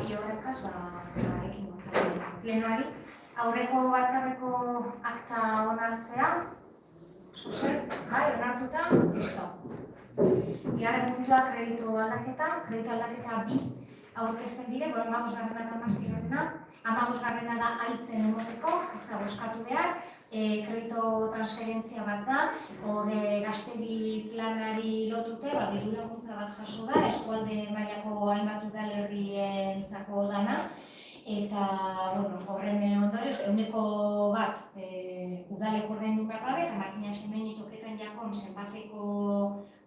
bi horrekaz, ekin gozatzen plenoari. Aurreko batzarreko akta onartzea, bai, onartuta, listo. Bigarren puntua kreditu aldaketa bi aurkezten dire, 15. eta 16. 15. da aitzen emoteko, ez da boskatu behar, kredito transferentzia bat da, hor gaztedi planari lotute, diru laguntza bat jaso da, eskualde mailako hainbat udalerrientzako dana, eta horren ondorioz, 100% udalek ordaindu behar dabe, eta makina semeini toketan jakon zenbateko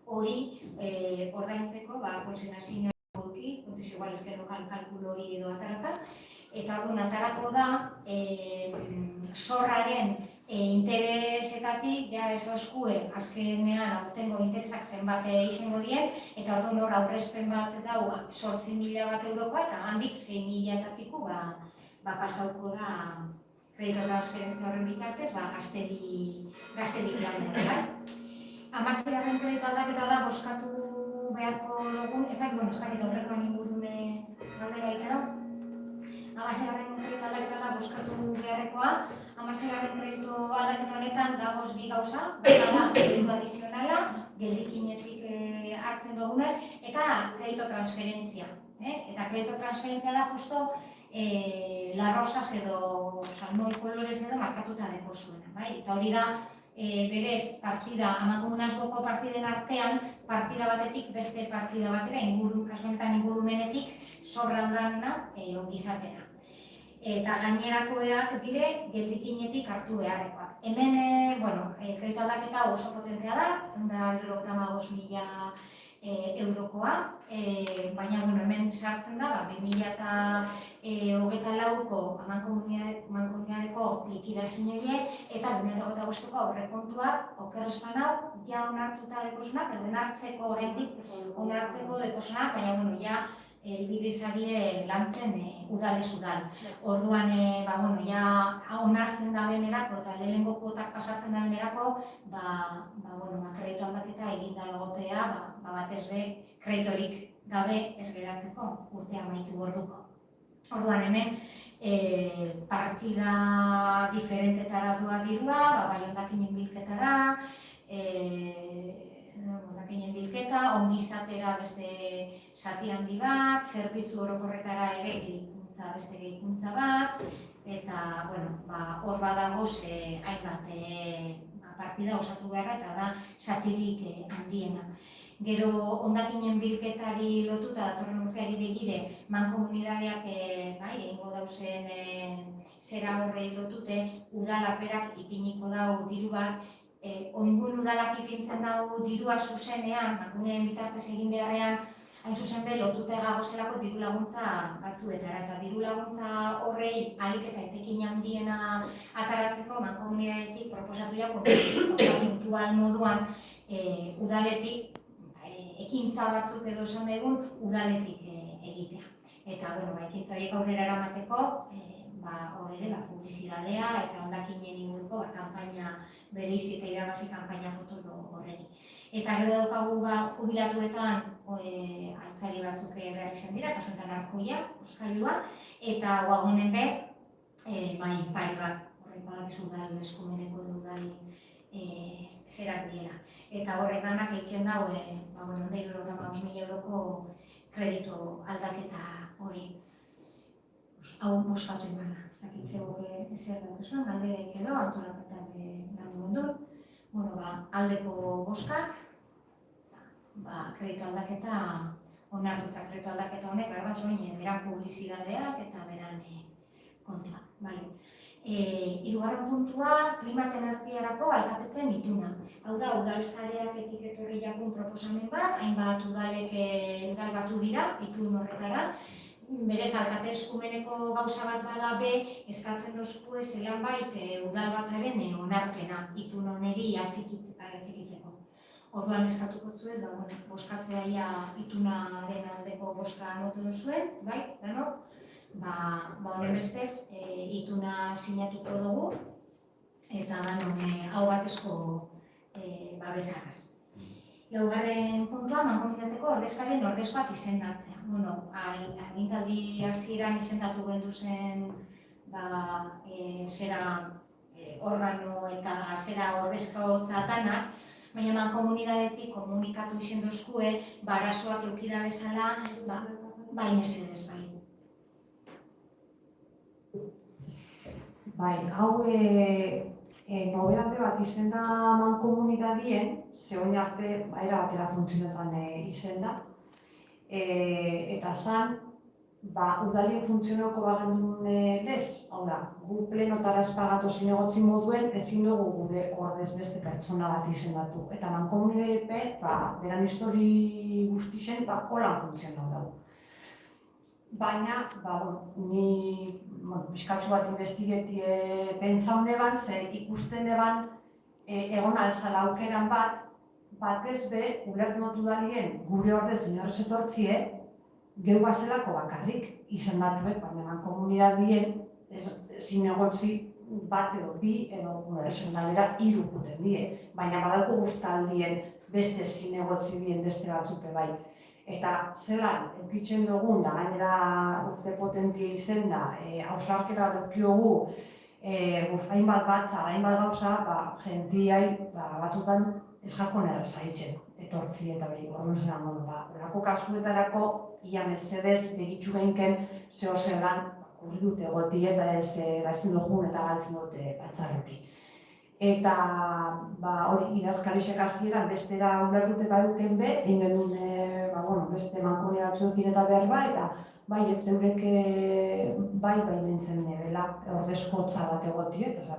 hori ordaintzeko, konsignazioa eduki, kontuz igual ezkero kalkulo hori edo atarata, eta orduan atarako da zorraren interesetatik, ja ez oskue, azkenean aurtengo interesak zenbat izango dien, eta orduan hor aurrezpen bat dau 8.000 bat eurokoa, eta handik 6.000 eta piku pasauko da kredito transferentzia horren bitartez, gaztedi planera. 16. kredito aldaketa da, boskatu beharko dugun, ez dakit horrekoan ingurune galdera egitera. 16. kredito aldaketa da, boskatu beharrekoa. 16. kredito aldaketa honetan dagoz bi gauza, bata da kreditu adizionala, geldikinetik hartzen dugune, eta kredito transferentzia. Eta kredito transferentzia da justo La Rosas edo Salmoi Kolorez edo markatuta deko zuena. Eta hori da, berez, partida, amakomunazgoko partiden artean, partida batetik beste partida batera, kasu honetan ingurumenetik, sobran dana ongizatera. Eta gainerakoak dire, geldikinetik hartu beharrekoak. Hemen, kredito aldaketa oso potentea da, 155.000 eurokoa, baina hemen sartzen da, 2024ko mankomunidadeko likidazioie eta 2025ko aurrekontuak okerrezpanau ja onartuta dekosunak, edo onartzeko dekosunak, baina ja ibidezarie lantzen udalez udal. Orduan, ja onartzen da benerako eta lehenengo kuotak pasatzen da benerako, kredito aldaketa eginda egotea, batez be, kreditorik gabe ez geratzeko urtea amaitu orduko. Orduan hemen, partida diferentetara doa dirua, bai hondakinen bilketara, ongizatera beste zati handi bat, zerbitzu orokorretara ere beste gehikuntza bat, eta hor badagoz hainbat partida osatu beharra eta da zatirik handiena. Gero hondakinen bilketari lotuta datorren urteari begire mankomunidadeak egingo dauzen zera horrei lotute udalak berak ipiniko dau diru bat, oingun udalak ipintzen dau dirua zuzenean, makuneen bitartez egin beharrean, hain zuzen be, lotuta gagozelako diru laguntza batzuetara, eta diru laguntza horrei alik eta etekin handiena ataratzeko mankomunidadetik proposatu jako puntual moduan udaletik, ekintza batzuk edo esan daigun, udaletik egitea. Eta, ekintza horiek aurrera eramateko, hor ere, publizidadea eta hondakinen inguruko kanpaina bereizi eta irabazi kanpaina potolo horregi. Eta gero daukagu jubilatuetan altzari batzuk behar izan dira, kasuetan arkoia, oskailuan, eta guagonen be, pare bat, horrek badakizu udal eskumeneko edo udali zerak diela. Eta horrek danak eitzen dago, 155.000 euroko kredito aldaketa hori. Hau boskatu imana, ez dakitzeu ezer daukizuen, galdereik edo, antolaketan landu gondun. Aldeko boskak, kredito aldaketa, onartutza kredito aldaketa honek, beran publizidadeak eta beran kontuak. Hirugarren puntua, klima eta energiarako alkatetzen ituna. Hau da, udal sareak etiketorri jakun proposamen bat, hainbat udal batu dira, itun horretara. Berez, alkate eskumeneko gauza bat bada be, eskatzen dozkue zelan bait udal batzaren onarpena, itun honeri atxikitzeko. Orduan eskatuko zuen, boskatzea ia itunaren aldeko boska anotu duzuen, bai, denok? Honen bestez, ituna sinatuko dugu, eta hau batezko babesagaz. Laugarren puntua, mankomunitateko ordezkarien ordezkoak izendatzea. Bueno, agintaldi hasieran izendatu genduzen zera organo eta zera ordezkatza danak, baina mankomunitatetik komunikatu izen dozkue, arazoak eukida bezala, bai mesedez bai. Bai, hau nobedate bat izen da mankomunitatien, zegoen arte era batera funtzionetan izen da. Eta zan, udalien funtzionoko bagendun lez, hau da, gu plenotara espagatu zinegotzi moduen, ezin dugu gure ordez beste pertsona bat izendatu. Eta mankomunitatepe, beran histori guztixen, holan funtzionau dago. Baina, ni pixkatxo bat investigetie pentsaun eban, ze ikusten eban egon alzala aukeran batez be, ulertzen dut udalien gure ordez inorrez etortzie, geu bazelako bakarrik izendatuek, baina mankomunitatien zinegotzi bat edo bi edo esendalera hiru guten die. Baina badalko guztaldien beste zinegotzi dien beste batzupe bai. Eta zelan, eukitzen dugun, da gainera urte potentia izen da, hausarkera dukiogu, hainbat batza, hainbat gauza, jentiai batzutan ez jakon errazaitzen, etortzi eta behi, orduan zelan modu. Horako kasuetarako, ia mesedez, begitxu behinken, zeo zelan, hori dute gotie eta ez gazten dugun eta galtzen dute batzarroki. Eta hori idazkarixek hasieran bestera ulertute baduken be, egin genuen beste mankomunitatea batzuekin eta behar eta bai, etzeurek bai nintzen nebela ordezkotza bat egotie, eta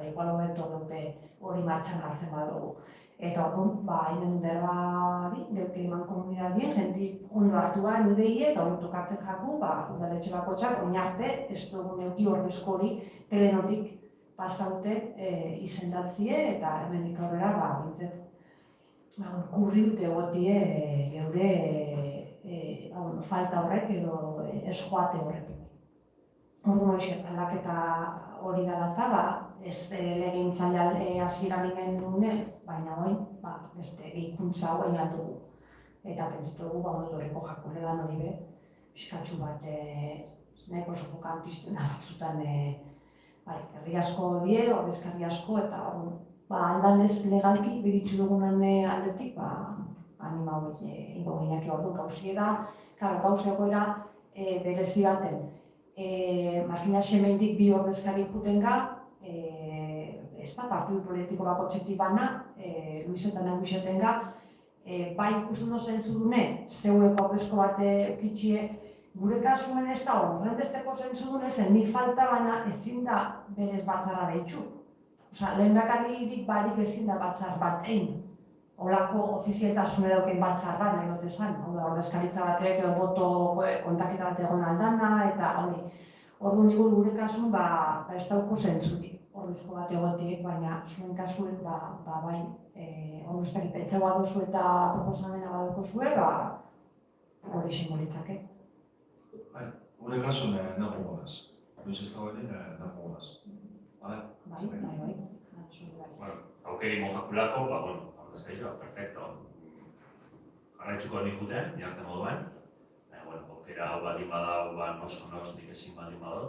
igual hobeto dupe hori martxan hartzen badugu. Eta orduan, egin genuen deuke mankomunitatien, jentik ondo hartu behar nudeie eta hori tokatzen jaku, udaletxe bakotxak, oin arte, ez dugu neuki ordezko hori telenotik pasaute izendatzie eta hemendik aurrera bintzet kurri dute egotie geure falta horrek edo ez joate horrek. Orduan hoxe, aldaketa hori dela eta ez legegintzalde hasieran ingen dune, baina hori beste gehikuntza hau egin aldugu. Eta pentsatugu horreko jakule dan hori be, pixkatxu bat nahiko sofokantisten batzutan herri asko die, ordezkari asko, eta aldan ez legalki begitzu dugunan aldetik, anima hori ingo gineak ordu gauzie da, gauzeako era berezi baten. Markina Xemeindik bi ordezkari juten ga, partidu politiko bako txetik bana, Luisetan Naguixeten ga, bai ikusten dozen zudune, zeuek ordezko bat eukitxie, gure kasuen ez da hori, horren besteko zentzudun ezen, nik falta baina ezin da berez batzara behitxu. Lehendakaririk barik ezin da batzar bat egin. Olako ofizialtasune dauken batzar bat nahi dut esan. Ordezkaritza batek edo boto kontaketa bat egon aldana eta hori. Ordu nigur gure kasun ez dauko zentzurik. Ordezko bat egotiek, baina zuen kasuen bai ordezkari pentsa badozu eta proposamena badoko zuen, hori simbolitzake. Gure kasun nago gonaz. Luis ez da hori nago gonaz. Bai. Aukeri mojakulako, ordezkaritza, perfecto. Jarraitzuko nik juten, jartzen moduen. Aukera hau baldin badau, nos nik ezin baldin badau,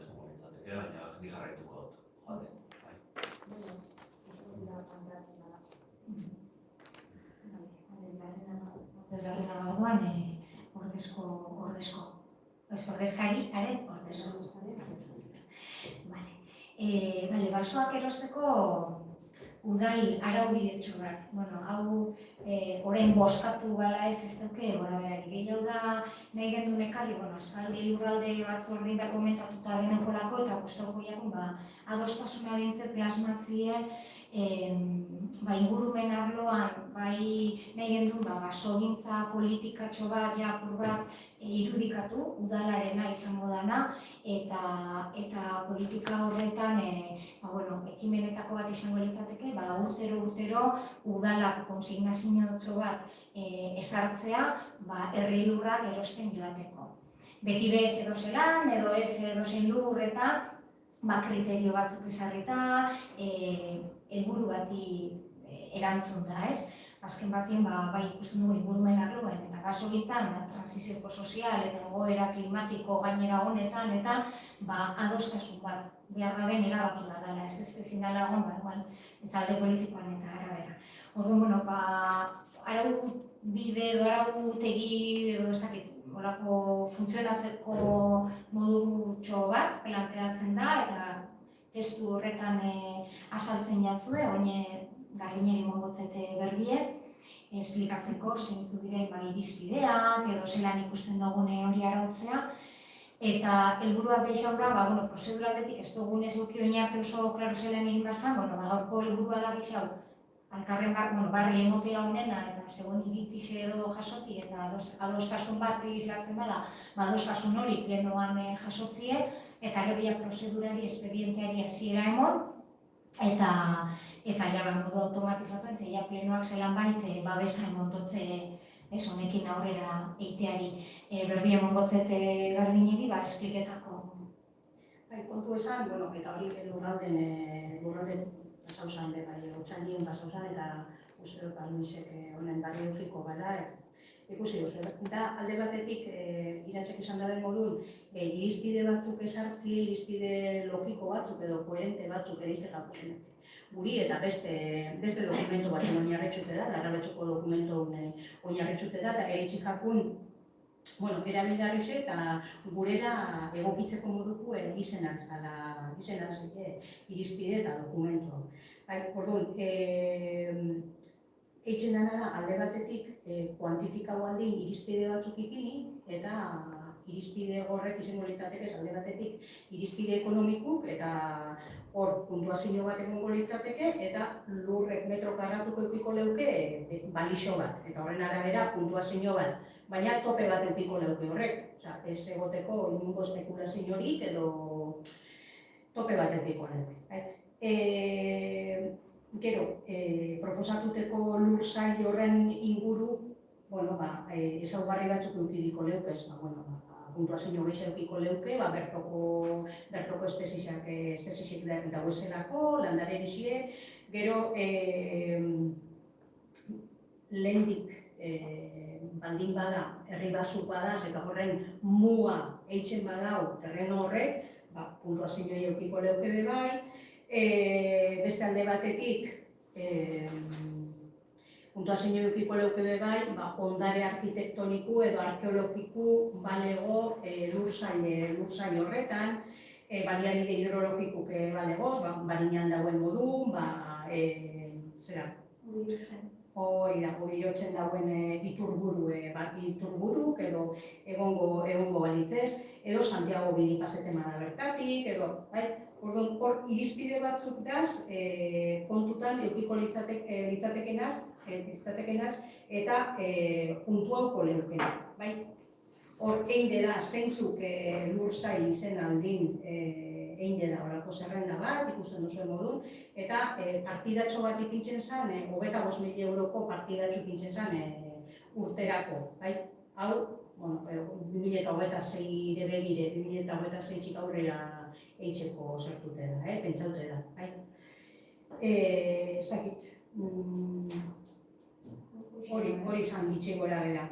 izango nintzateke, baina nik jarraituko dut. Ordezgarrena orduan, ordezkariaren ordezko. Balsoak erosteko udal araubidetxo bat. Hau orain boskatu gala ez duke gora berari. Gehiago da nahi gendun ekarri, aspaldi lurralde batzordin bat komentatuta genokolako eta guztoko jakun adostasuna bintzet plasmatzie ingurumen arloan nahi gendun basogintza politikatxo bat, japur bat irudikatu, udalarena izango dana eta politika horretan ekimenetako bat izango litzateke, urtero udalak konsignazio bat esartzea herri lurrak erosten joateko. Beti bez edo zelan, edo ez edo zein lur eta kriterio batzuk ezarrita, helburu bati erantzun da, ez? Azken batean, bai ikusten dugu ingurumen arloan eta gasogintzan, trantsizio sozial eta egoera klimatiko gainera honetan, eta adostasun bat behar gaben erabaki bat dela, ez ezin dela egon barruan, eta alde politikoan eta arabera. Orduan, arau bide edo arautegi edo ez dakit, olako funtzionatzeko modutxo bat planteatzen da, eta testu horretan azaltzen jatzue, oine Garbiñeri mongotzete berbie, esplikatzeko zeintzuk diren irizpideak edo zelan ikusten dugune hori arautzea. Eta helburuak gehiago da, prozeduraletik ez dugunez eduki oin arte oso klaro zelan egin behar zen, gaurko helburua da gehiago alkarren barri emotea honena eta segun iritzixe edo jasoti eta adostasun bat izatzen bada, adostasun hori plenoan jasotzie, eta gero prozedurari, espedienteari hasiera emon, eta modu automatizatuen, ze plenoak zelan baite babesa emontotze honekin aurrera eiteari berbi emongotzete Garbiñeri, espliketako. Kontu esan, eta hori lurralden pasauzan, otxaldien pasauzan, eta uste dut Luisek honen barri eukiko gara, ikusi duzu. Eta alde batetik, Iratzek esan daren modun, irizpide batzuk esartzi, irizpide logiko batzuk edo koherente batzuk erizte jakusen. Guri eta beste dokumentu batzen oinarritxute da, larrabetxuko dokumentu oinarritxute da, eta eritxik jakun, erabilgarri ze eta gurera egokitzeko moduko gizenak irizpide eta dokumentu. Orduan, eitzen dena da alde batetik kuantifikau aldin irizpide batzuk ipini eta irizpide horrek izango litzateke alde batetik irizpide ekonomikuk eta hor puntuazio bat egongo litzateke eta lurrek metro karratuko eukiko leuke balixo bat eta horren arabera puntuazio bat, baina tope bat eukiko leuke horrek, ez egoteko inungo espekulaziorik edo tope bat eukiko leuke. Gero, proposatuteko lur sail horren inguru, ezaugarri batzuk eukidiko leuke, puntuazio gehiago eukiko leuke, bertoko espezizik dagoezelako, landare egizie, gero lehendik baldin bada, herri basuk badaz, eta horren muga eitzen badau terreno horrek, puntuazio eukiko leuke bebai, beste alde batetik, puntuazio eukiko leuke bebai, ondare arkitektoniku edo arkeologiku balego lursail horretan, baliabide hidrologikuk balegoz, barinan dauen modun, hori da, bilotzen dauen iturburuk edo egongo balitzez, edo Santiago bidi pasetema da bertatik, edo, hor irizpide batzuk daz, kontutan eukiko litzatekenaz eta puntuauko leukena. Hor, einde da, zeintzuk lur sail izen aldin einde da horako zerrenda bat, ikusten duzuen modun, eta partidatxo bat ipintzen zen, 25.000 euroko partidatxo ipintzen zen urterako. Hau, 2026 begire, 2026 txik aurrera eitzeko zertute da, pentsaute da. Ez dakit, hori izan ditxe gora bera.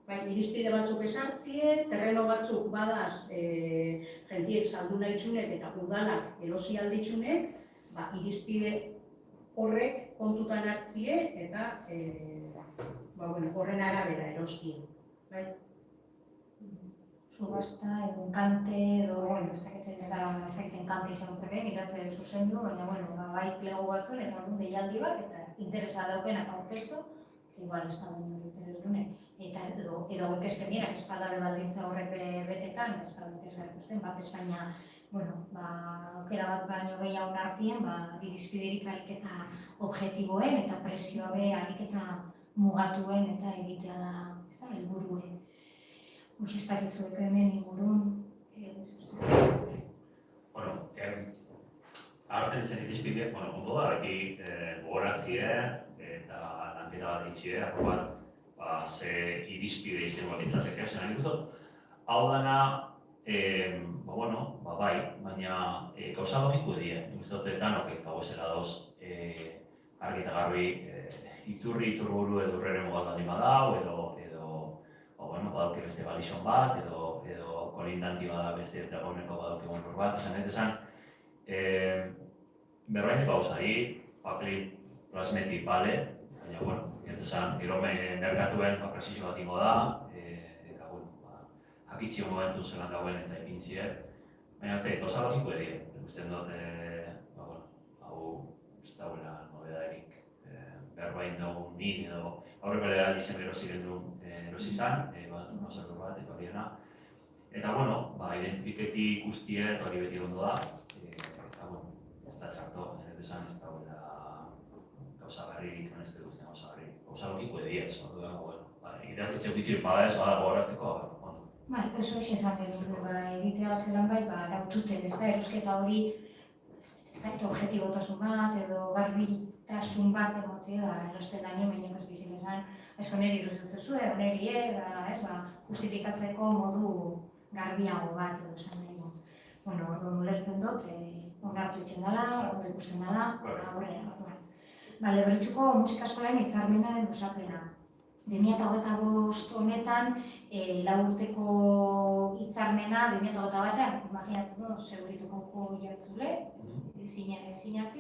Irizpide batzuk esartzie, terreno batzuk badaz jentiek saldu nahi txunek eta udalak erosi alditxunek, irizpide horrek kontutan hartzie eta horren arabera erostie. Subasta edo enkante edo, ez dakit enkante izan dutzake, miratze zuzendu, baina bai plego batzuen eta orduan deialdi bat eta interesa daukenak aurkeztu, igual ez da interes dune. Eta edo aurkezten dira, espadabe baldintza horrek betetan, espadabe ikusten, bat Espainia, aukera bat baino gehiago nartien, irizpiderik ariketa objektiboen eta presioa be ariketa mugatuen eta egitea da, ez da, helburuen. Ez dakitzuek hemen ingurun. Arten zen irizpide, ondo da, beti gogoratzie eta lanketa bat ditxie, aprobat, ze irizpide izango litzateke, zen nik dut. Hau dana, bai, baina gauza logiko edie, nik dut danok gauezela dauz argi eta garbi iturburu edo urreren bat baldin badau, edo badauke beste balison bat, edo kolindanti bada beste dagoeneko badauke bonur bat, esan berbaineko gauzari, papeli plasmetik bale, baina, esan, gero merkatuen presizio bat ingo da, eta, jakitxio momentu zelan dagoen eta ipintzie, baina gauza logiko edo, ikusten dut, hau ez dauela nobedarik, berbain dugu nik edo aurreko lehal izan erosi gendu erosi izan, mazarru bat, eta horiena. Eta, identifiketi ikustie, eta hori beti ondo da, eta, ez da txarto, esan ez dauela gauza barririk, ez da guztien gauza barririk. Gauza logiko ediez, idatzitxe gutxi bada ez, bada gogoratzeko, ondo. Oso esan behar du, egitea zelan bai, araututen, ez da, erosketa hori, eta objetibotasun bat, edo garbitasun bat emotea, erosten da nien, baina ez bizin esan, asko niri iruditzen zuen, niri justifikatzeko modu garbiago bat edo esan nahi. Orduan ulertzen dut, onartu itxen dela, ondo ikusten dela, horrela, orduan. Berritxuko musika eskolaren hitzarmenaren osapena. 2025 honetan, 4 urteko hitzarmena, 2021-ean, imaginatzen dut, segurituko jatzule, sinatzi,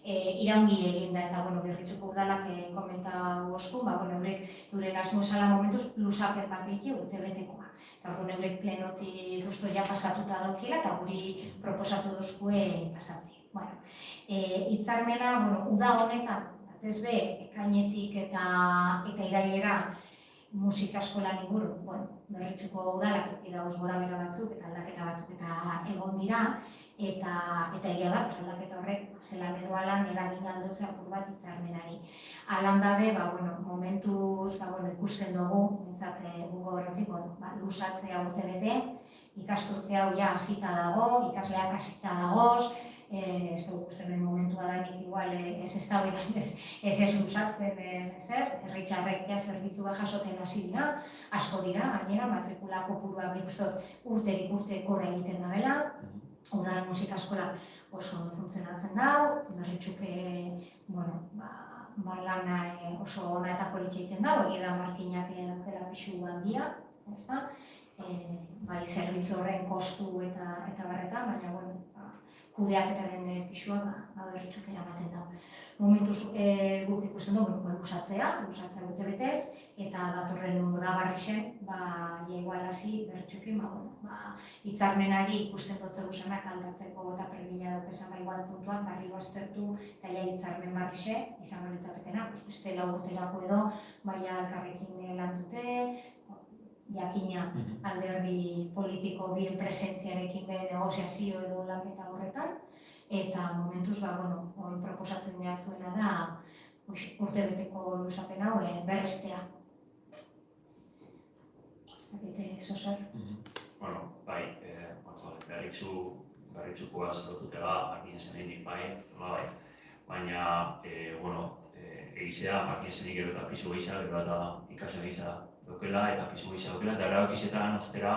iraungi egin da, eta Berritxuko udalak komenta oskun, euren asmo esala momentuz lusapen bat egitea urtebetekoa. Eta orduan eurek plenotik justo ja pasatuta daukila, eta guri proposatu dozkue pasatzi. Hitzarmena, uda honetan, ez be, ekainetik eta irailera musika eskolan inguru, Berritxuko udalak dauz gora bera batzuk eta aldaketa batzuk eta egon dira, eta egia da, aldaketa horrek zelan edo alan eragin aldotzea apur bat hitzarmenari. Alan dabe, momentuz ikusten dugu, gugo horretik, lusatzea urtebete, ikasturte hau ja hasita dago, ikasleak hasita dagoz, ez dugu uste den momentua da nik igual ez eztabaidan ez lusatzen ez ezer, herritxarrek zerbitzua jasoten hasi dira, asko dira, gainera matrikula kopurua nik uste urterik urte gora egiten dabela, udal musika eskola oso funtzionatzen da, Berritxuke lana oso ona eta politxe egiten da, hori da markinak daukela pixu handia, ez da? Bai, zerbitzu horren kostu eta barreta, baina, kudeaketaren pixua Berritxuke eramaten da. Momentuz guk ikusten dugu lusatzea urtebetez, eta datorren udabarrixen, igual hasi Berritxuke, hitzarmenari ikusten dut zegusanak aldatzeko eta premia daukesan igual puntuak, barriro aztertu, eta hitzarmen barrixe, izango litzatekena, beste 4 urterako edo, elkarrekin lan dute, jakina alderdi politiko bien presentziarekin negoziazio edo lanketa horretan, eta momentuz, oin proposatzen behar zuena da urtebeteko lusapen hau berrestea. Ez dakite, Sosor? Bai, Berritxukoa zelotutela, Martinezen egin bai, baina, egizea, Martinezen egin eta pisu gehiago, eta ikasen gehiago daukela, eta pisu gehiago daukela, eta erabakizetan ostera,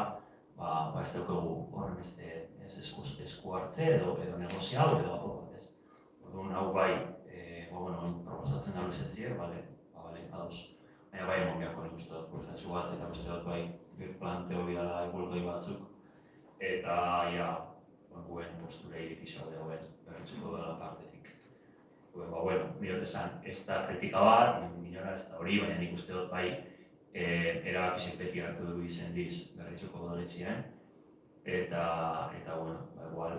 ez daukagu horren esku hartze edo negoziau edo apur bat ez. Orduan hau bai, proposatzen da luzetzier, ados. Baina bai emon beharko nik uste dut prozesu bat, eta uste dut bai planteo bidala egulgoi batzuk, eta guen postura irikisa dagoen Berritxuko dela partetik. Mirot esan, ez da kritika bat, minora ez da hori, baina nik uste dut bai erabakizek beti hartu dugu izendiz Berritxuko udaletxean, eta igual,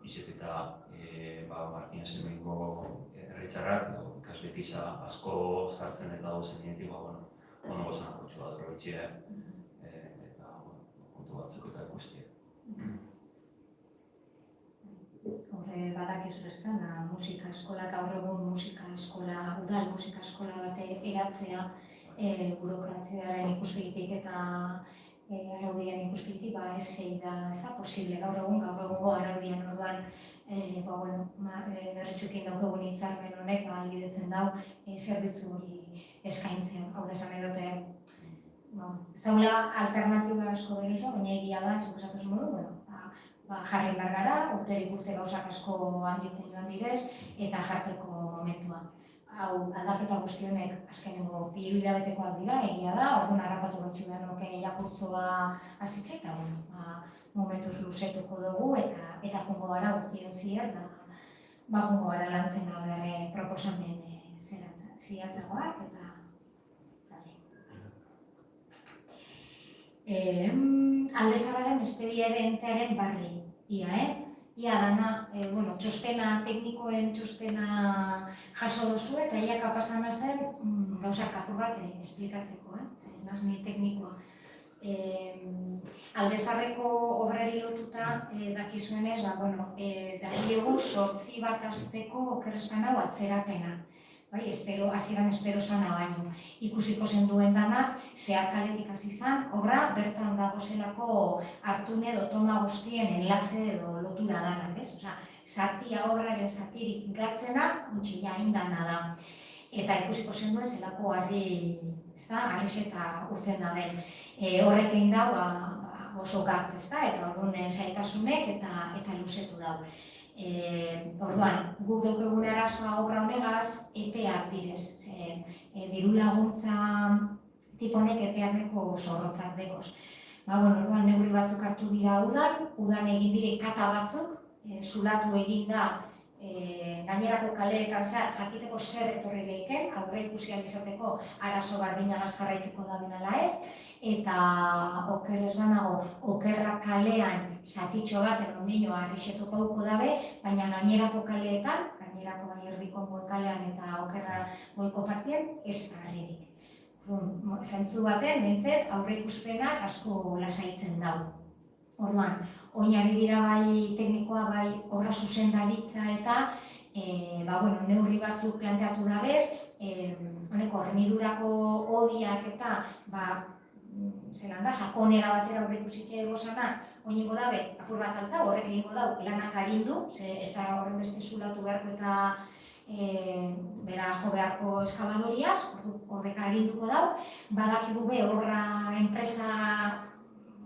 izek eta Martinezen egingo herritxarrak, ikasletisa asko sartzen eta dauzen nietik, ondo gozan akotxua dorobitxea, eta kontu batzuk eta ikustia. Horre badakizu ez da, musika eskola, gaur egun musika eskola, udal musika eskola bate eratzea, burokraziaren ikuspegitik eta araudian ikuspegiti, ez da posible gaur egungo araudian orduan Berritxukin daukagun hitzarmen honek ahalbidetzen dau zerbitzu hori eskaintzea. Hau da esan nahi dute, ez daula alternatiba asko begiza, baina egia da, zuk esatuz modu, jarri behar gara, urterik urte gauzak asko handitzen joan direz, eta jarteko momentua. Hau, aldaketa guzti honek azkenengo 2 hilabetekoak dira, egia da, orduan harrapatu batzu denok jakurtzoa hasitxe, eta momentuz luzetuko dugu, eta jungo gara urtien zier, jungo gara lantzen gabe proposamen ziratzagoak, eta alde zaharraren espedientearen barri, ia dana, txostena, teknikoen txostena jaso duzu, eta ia kapasana zen gauzak apur bat esplikatzeko, naz ni teknikoa. Alde zaharreko obrari lotuta dakizuenez, dakiegu 8 bat asteko okerrezkan hau atzerapena. Hasieran espero zana baino. Ikusiko zen duen danak, zeharkaletik hasi zan, obra bertan dagozelako hartune edo toma guztien enlace edo lotura danak, ez? Obraren zatirik gatzena, gutxila indana da. Eta ikusiko zen duen zelako harrizeta urten da den. Horrek egin dau oso gatz, eta orduan zaitasunek eta luzetu dau. Orduan, guk daukegun arazoa obra honegaz, epeak direz. Diru laguntza tiponek epeak neko zorrotzak dekoz. Orduan, neurri batzuk hartu dira udan egin dire kata batzuk, zulatu egin da gainerako kaleetan jakiteko zer etorri lehiken, aurre ikusi izateko arazo bardinagaz jarraituko da benala ez, eta oker ez banago, okerra kalean zatitxo bat ondino harrixetuko duko dabe, baina gainerako kaleetan, gainerako bai erdiko kalean eta okerra goiko partien, ez da harririk. Zentzu baten, bintzet, aurre ikuspenak asko lasaitzen dau. Orduan, oinari dira bai teknikoa, bai obra zuzendaritza eta neurri batzuk planteatu dabez, hornidurako odiak eta sakonera batera aurre ikusitxe egosanak, oinengo dabe, apur bat altza, horrek egingo dau lanak arindu, ez da horren beste zulatu beharko eta bera jo beharko eskabadoriaz, horrek arinduko dau, badakigu be horra enpresa,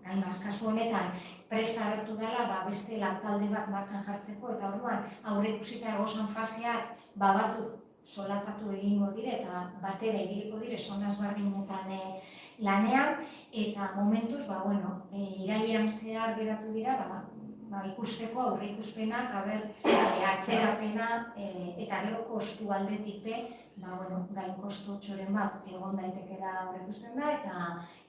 gainaz, kasu honetan, presta agertu dela beste lantalde bat martxan jartzeko, eta orduan aurre ikusita egosan faseak batzuk solapatu egingo dire eta batera ibiliko dire zonaz bardinetan lanean, eta momentuz, irailean zehar geratu dira, ikusteko aurre ikuspenak, atzerapena eta gero kostu aldetik be, gain kostu txoren bat egon daitekera aurre ikusten da,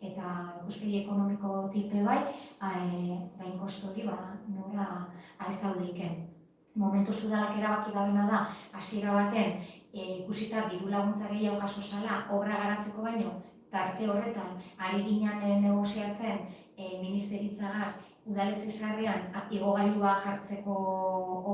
eta ikuspegi ekonomiko tipe bai, gain kostu hori nora altzauliken. Momentuz udalak erabaki dabena da, hasiera baten, ikusita diru laguntza gehiago jaso zala, obra garatzeko baino, tarte horretan, ari ginen negoziatzen ministeritzagaz, udaletxe sarrean igogailua jartzeko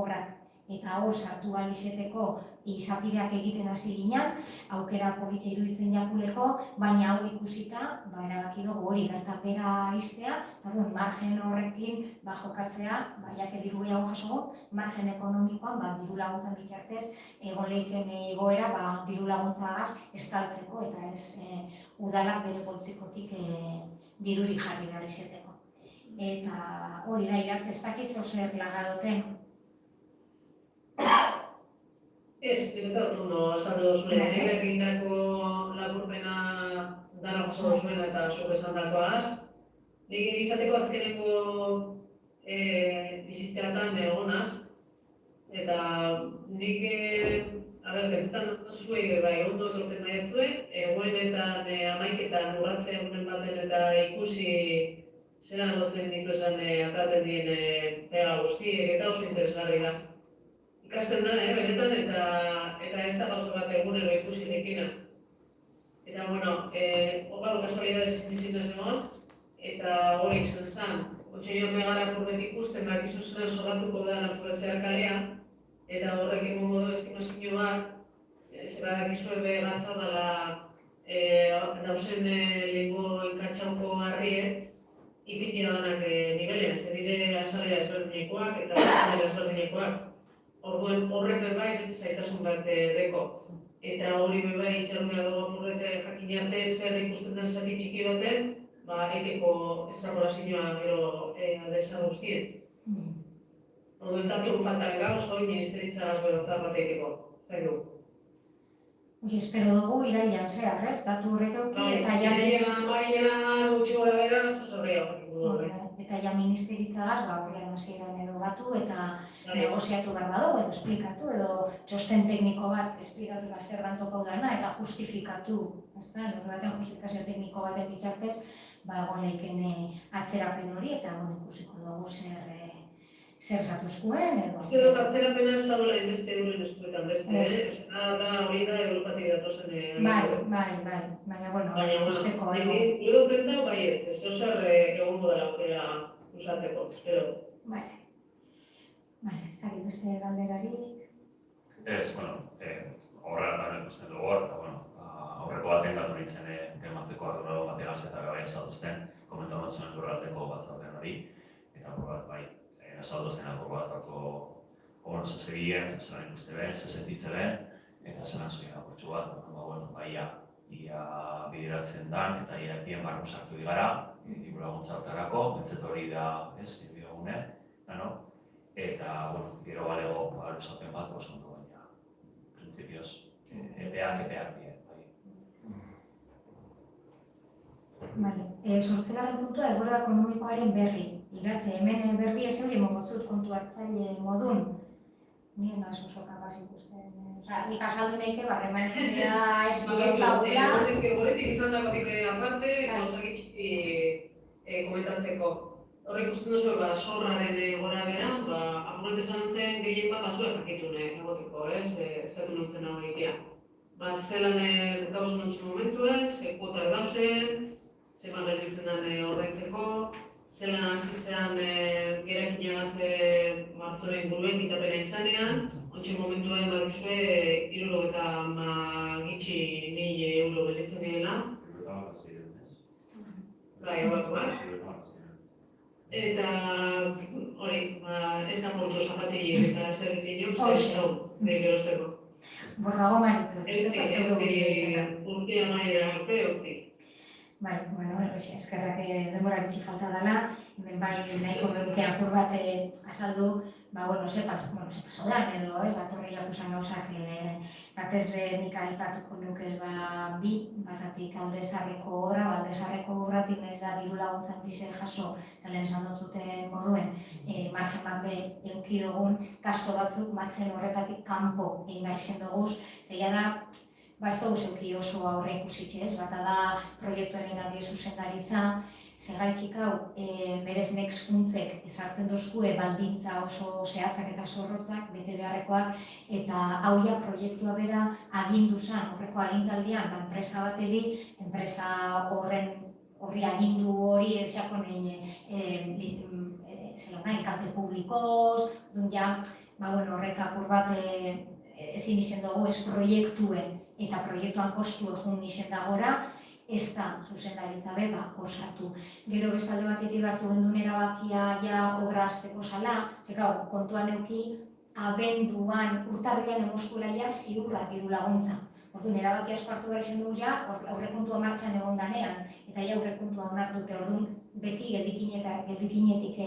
obrak eta hor sartu izeteko izapideak egiten hasi ginen, aukera polita iruditzen jakuleko, baina hau ikusita, erabaki dugu hori gertapera iztea, margen horrekin jokatzea, jake diru gehiago jaso, margen ekonomikoan diru laguntzan bitartez, egon lehiken igoera diru laguntzagaz estaltzeko eta ez udalak bere poltsikotik dirurik jarri behar izeteko. Eta hori da iratz ez dakitzo zer lagadoten. Ez, dibetzat ondo azaldu duzuen, ere egindako laburpena dara jaso duzuen eta zuk esan dakoaz. Nik izateko azkeneko biziteratan egonaz, eta nik pentsetan duzue ondo etorten nahi egoenetan amaiketan urratze egunen baten eta ikusi zelan lotzen ditu esan ataten dien pega guztiek eta oso interesgarri da. Ikasten da, benetan, eta ez da gauza bat egunero ikusi nekina. Eta, hogaro kasualidades izan egon, eta hori izan zen. Otxoio megara apurret ikusten, bakizu zen soratuko da apurretzea kalea, eta horrek egongo du estimazio bat, zera dakizue behatza dela dauzen lehenko enkatxauko harriek, ipiti da danak nivelean, zer dire azalea ezberdinekoak eta azalea ezberdinekoak. Orduen horrek bebai beste zaitasun bat deko. Eta hori bebai itxarunea dugu apurrete jakin arte zer ikusten den zati txiki baten, egiteko estrapolizioa gero aldeza guztien. Orduan tapigun faltan gauz, hori ministeritza berotzar bat egiteko. Zaigu. Espero dugu irailean zehar, ez? Datu horrek eduki eta ja Maria gutxi gara bera, zosorria. eta ja ministeritzagaz, horrean hasieran edo batu eta negoziatu behar badago edo esplikatu edo txosten tekniko bat esplikatu zer dan tokau dana eta justifikatu, ezta? Horre batean justifikazio tekniko baten bitartez, egon leiken atzerapen hori eta ikusiko dugu zer zatuzkuen edo... Uste dut atzerapena ez dagoela inbeste euren eskuetan beste, da hori da Europatik datozen... Baina, usteko... Gure dut pentsau, bai ez zer egongo dela aurrera usatzeko, espero. Bale, ez dakit beste galderarik... Ez, horretan ikusten dugu hor, eta aurreko baten gatu nintzen gematzeko ardura bategaz eta bai esatuzten, komentu batzuen lurraldeko batzaldean hori, eta bai, esaldozten apur bat bako zezegien, zelan ikuste ben, zezentitze ben, eta zelan zuen apurtxu bat, ia bideratzen dan, eta ia bien barru sartu digara, diru laguntza hortarako, bentzet hori da, ez, bidegune, eta, gero balego, luzapen bat, ondo baina, prinsipioz, epeak die, bai. Bale, sortzegarren puntua egoera ekonomikoaren berri. Igatze, hemen berri ez hori mogotzut kontu hartzaile modun. Nien oso kapaz ikusten. Nik azaldu nahike, barremanegia ez dut laura. Horretik izan dagotik aparte, gauzak komentatzeko. Horrek ikusten duzu, zorraren gora bera, apuret esan zen gehien bat bazue jakitune egoteko, ez? Eskatu nintzen horikia. Zelan gauzun ontsu momentuen, ze kuota gauzen, zeman gelditzen den ordaintzeko, zelan hasi zean gerakinagaz martzoren inguruen kitapena izanean, ontsi momentuen baduzue 70 euro gelditzen direla. Bai, horreko bat. Eta hori, ez apurtu zapatili eta zer zinok, zer hau, gerozteko. Borrago mariko, urtia maia arte, utzi. Bai, eskerrak denbora gitxi falta dela, hemen bai nahiko leuke apur bat azaldu, ze paso dan edo, batorri jakusan gauzak batez be nik aipatuko nukez bi, batatik aldezarreko obra, aldezarreko obratik nahiz da diru laguntzan dize jaso, eta lehen esan dututen moduen, margen bat be eduki dugun, gasto batzuk margen horretatik kanpo egin behar izen duguz, eta da, ez dugu zeuki oso aurre ikusitxe ez, bata da proiektuaren adie zuzendaritza, zergaitxik hau, berez next funtzek esartzen dozkue baldintza oso zehatzak eta zorrotzak, bete beharrekoak, eta hau ja proiektua bera agindu zen, horreko agintaldian, enpresa bateri, enpresa horri agindu hori ez jakon enkante publikoz, horrek apur bat ezin izen dugu ez proiektuen, eta proiektuan kostu egun izen dagora, ez da zuzendaritza beba osatu. Gero bestalde batetik hartu gendun erabakia ja obra azteko zala, kontuan euki abenduan, urtarrian emoskula ja ziurra diru laguntza. Orduan, erabakia asko hartu behar izen dugu ja, aurrekontua martxan egon danean, eta ja aurrekontua onartute, orduan beti geldikinetik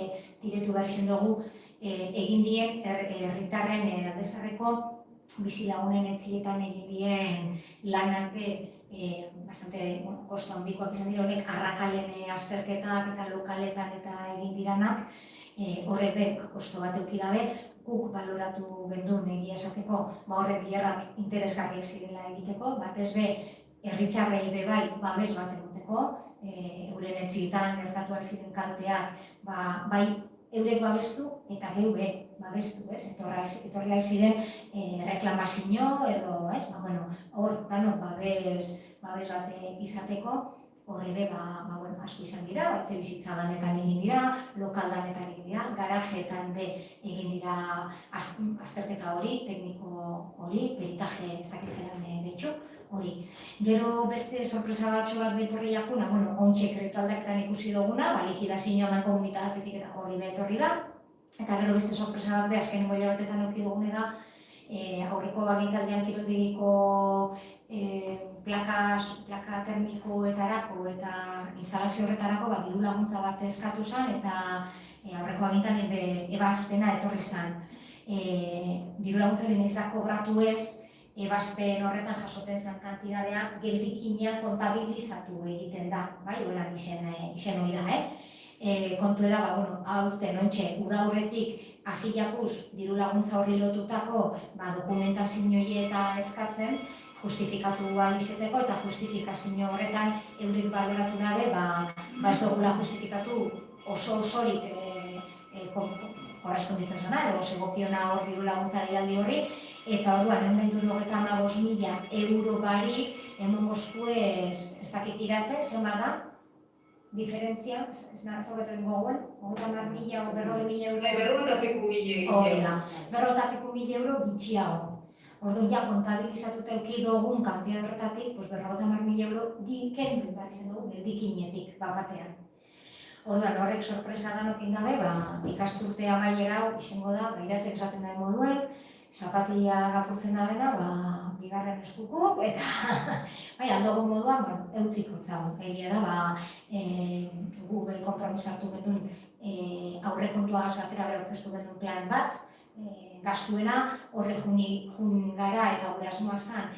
tiretu behar izen dugu egin dien herritarren aldezarreko bizilagunen etzietan egin dien lanak bastante kosto handikoak izan dira honek arrakalen azterketak eta lokaletan eta egin diranak horre kosto bat euki dabe guk baloratu gendun egia esateko horre biharrak interesgarriak zirela egiteko batez be herritxarrei bai babes bat egoteko euren etzietan gertatuak ziren kalteak bai eurek babestu eta geu babestu, ez? Etorri ahal ziren reklamazio edo, ez? Hor, danok babes bat izateko, horre ere, asko izan dira, etxe bizitza danetan egin dira, lokal danetan egin dira, garajeetan egin dira azterketa hori, tekniko hori, peritaje ez dakizeran deitxo, hori. Gero beste sorpresa batxo bat betorri jakuna, ontxe kretu aldaketan ikusi duguna, likidazioa eman komunitatetik eta horri betorri da, eta gero beste sorpresa bat azkenengo hilabetetan eduki dugune da, aurreko agintaldian kiroltegiko plaka termikoetarako eta instalazio horretarako diru laguntza bat eskatu zen eta aurreko agintan ebazpena etorri zen. Diru laguntzaren ez da kobratu ez, ebazpen horretan jasoten zen kantidadea geldikinean kontabilizatu egiten da, bai, holan izen hori da, kontu da, aurten, ontxe, uda horretik hasi jakuz diru laguntza horri lotutako dokumentazio eta eskatzen, justifikatu izeteko eta justifikazio horretan eurik baloratu dabe, ez dugula justifikatu osorik korresponditzen zena, edo segokiona hor diru laguntza deialdi horri, eta orduan, 175.000 euro barik, emongoskue ez dakit iratze, zenbat da? Diferentzia, ez horretu ingoen, 30.000 o 40.000 euro. 40.000 hori da, 40.000 euro gitxiago. Orduan, ja, kontabilizatuta euki dugun kantia horretatik, 40.000 euro kendu behar izan dugu, geldikinetik, batean. Orduan, horrek sorpresa danokin gabe, ikasturte amaiera hau izango da, iratzek esaten da moduen, zapatila gapurtzen dabena, bigarren eskuko, eta aldogun moduan, eutziko zago. Egia da, gu behin konpromiso hartu genuen aurrekontuagaz batera berorkestu genuen plan bat, gastuena, horre jun gara eta gure asmoa zen,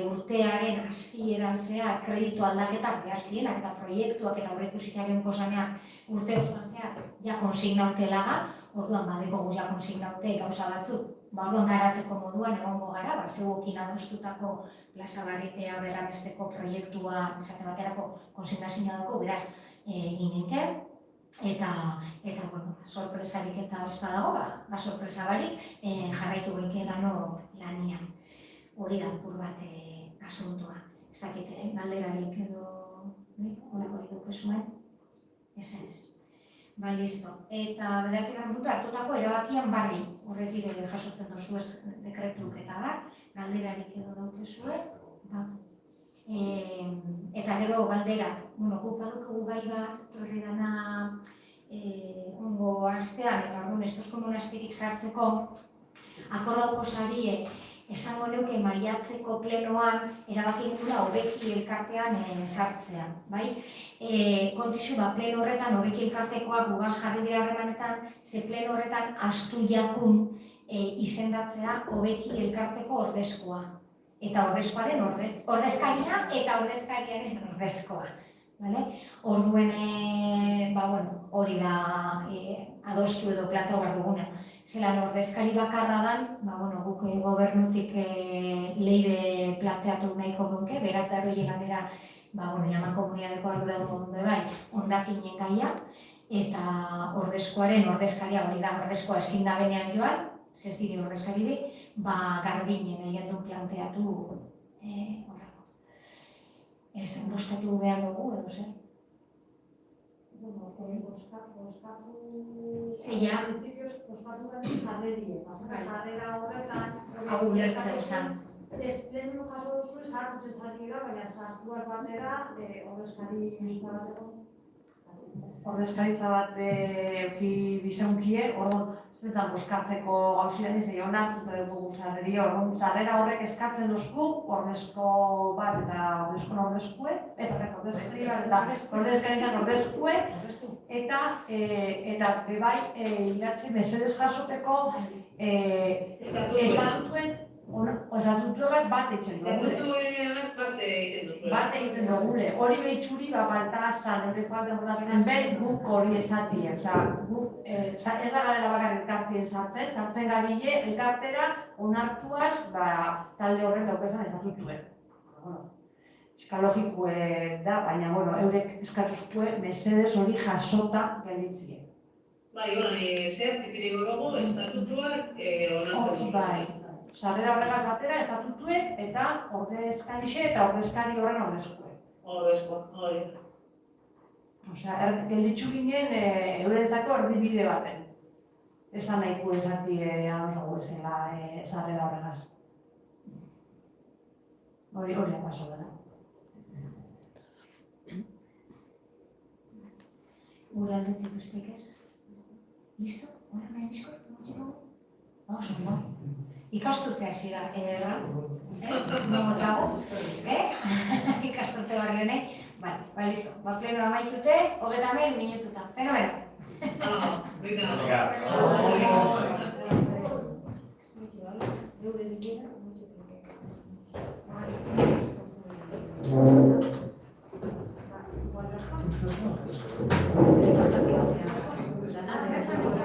urtearen hasieran zehar kreditu aldaketak behar zirenak eta proiektuak eta aurreikusitaren kosaneak urte osoan zehar ja konsignautelaga, orduan badeko ja konsignaute gauza batzuk, orduan garatzeko moduan egongo gara, zeuokin adostutako plaza barripea berramesteko proiektua esate baterako konsignazioa dago, beraz ginenken, eta sorpresarik eta espadago, sorpresa barik jarraitu genke dano lanian. Hori da, pur bat asuntoa. Ez dakite, galderarik edo holakorik dukezuen? Ez. Listo. Eta bederatzekan puntu hartutako erabakian barri. Horretik jasotzen dozu ez dekretuk eta galderarik edo dukezuen. Eta gero galderak, okupaduko gai bat, torri dana ongo astean, eta orduan estozko monastirik sartzeko, akordauko sarie, esango neuke maiatzeko plenoan erabaki dugula hobeki elkartean sartzea, bai? Kontixu, pleno horretan hobeki elkartekoak gugaz jarri dira harremanetan, ze pleno horretan astu jakun izendatzea hobeki elkarteko ordezkoa. Eta ordezkoaren ordezkaria eta ordezkariaren ordezkoa. Orduen, hori da adostu edo plato behar duguna. Zelan ordezkari bakarra dan, guk gobernutik leire planteatu nahiko gunke, beraz da doi ganera, jaman komuniadeko ardura dugu dut bai, ondakinen gaia, eta ordezkoaren ordezkaria, hori da ordezkoa ezin da benean joan, zez dire ordezkari bi, garbinen egin duen planteatu horrako. Ez, boskatu behar dugu edo zer? Zeia? Boskatu behar zarrerie, zarrera horretan... Hau ulertzen esan. Ez, lehen jaso duzu zarrutzen zarriera, baina zartuaz batera ordezkaritza bat euki bizaunkie, orduan zuetan boskatzeko gauzian izan honartuta dugu zarreria, orduan zarrera horrek eskatzen duzku, ordezko bat eta ordezkue, eta bebai iratzi mesedez jasoteko estatutugaz bat etxen dugule. Estatutugaz bat egiten duzule. Bat egiten dugule. Hori behitxuri falta zan, horreko alde horretzen behar guk hori esatia. Ez da garela bakar elkartien sartzen gabile elkartera onartuaz talde horrek daukezan estatutuen. Euskalogikue da, baina eurek eskatuzkue mesedez hori jasota gelditzien. Bai, zehatzik irigo dugu, estatutuak onartzen duzu. Sarrera horregaz batera, estatutue eta ordezkarixe eta ordezkari horren ordezkue. Ordezkoa, hori. Osea, gelditzu ginen eurentzako erdibide baten. Ez da nahiko esati adosago ezela sarrera horregaz. Hori paso dela. Gure aldetik besteik ez? Listo? Hora nahi bizkor? Oso, ikasturtea hasi da, ederra, mogotzago, ikasturte barri honek. Bai, listo, pleno amaitute, 30 minututa, fenomeno. Venga. Venga.